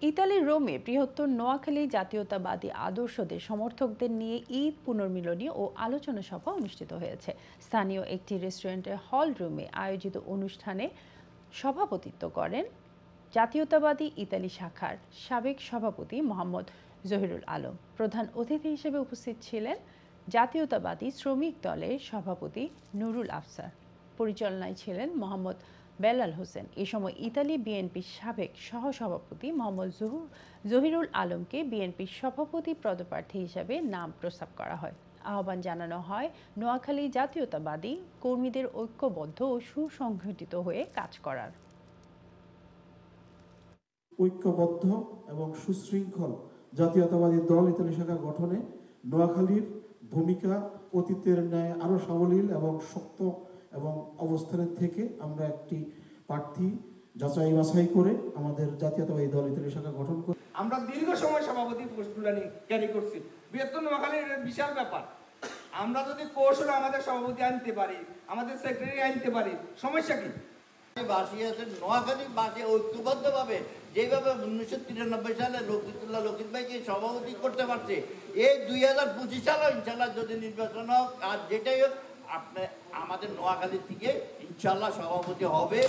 ইতালির রোমে বৃহত্তর নোয়াখালী জাতীয়তাবাদী আদর্শদের সমর্থকদের নিয়ে ঈদ পুনর্মিলনী ও আলোচনা সভা অনুষ্ঠিত হয়েছে। স্থানীয় একটি রেস্টুরেন্টের হল রুমে আয়োজিত অনুষ্ঠানে সভাপতিত্ব করেন জাতীয়তাবাদী ইতালি শাখার সাবেক সভাপতি মোহাম্মদ জহিরুল আলম। প্রধান অতিথি হিসেবে উপস্থিত ছিলেন জাতীয়তাবাদী শ্রমিক দলের সভাপতি নুরুল আফসার। পরিচালনায় ছিলেন মোহাম্মদ বেলাল হোসেন। এ সময় ইতালি বিএনপির সাবেক সহসভাপতি মোহাম্মদ জহিরুল আলমকে বিএনপির সভাপতি পদপ্রার্থী হিসেবে নাম প্রস্তাব করা হয়। আহ্বান জানানো হয় নোয়াখালী জাতীয়তাবাদী কর্মীদের ঐক্যবদ্ধ ও সুসংগঠিত হয়ে কাজ করার। ঐক্যবদ্ধ এবং সুশৃঙ্খল জাতীয়তাবাদী দল ইতালি শাখা গঠনে নোয়াখালীর ভূমিকা অতীতের ন্যায় আরও সাবলীল এবং শক্ত এবং অবস্থানের থেকে আমরা একটি প্রার্থী যাচাই বাছাই করে আমাদের জাতীয়তাবাদী দল ইতালি শাখা গঠন করি। আমরা দীর্ঘ সময় সভাপতি পোস্টগুলো ক্যারি করছি। বৃহত্তর নোয়াখালীর বিশাল ব্যাপার। আমরা যদি কৌশলে আমাদের সভাপতি আনতে পারি, আমাদের সেক্রেটারি আনতে পারি, সমস্যা কি? নোয়াখালীবাসী ঐক্যবদ্ধভাবে যেভাবে 1993 সালে লকিত ভাইকে সভাপতি করতে পারছে, এই 2025 সালে ইনশাল্লাহ যদি নির্বাচন হোক আর যেটাই হোক, আপনি আমাদের নোয়াখালী থেকে ইনশাল্লাহ সভাপতি হবে।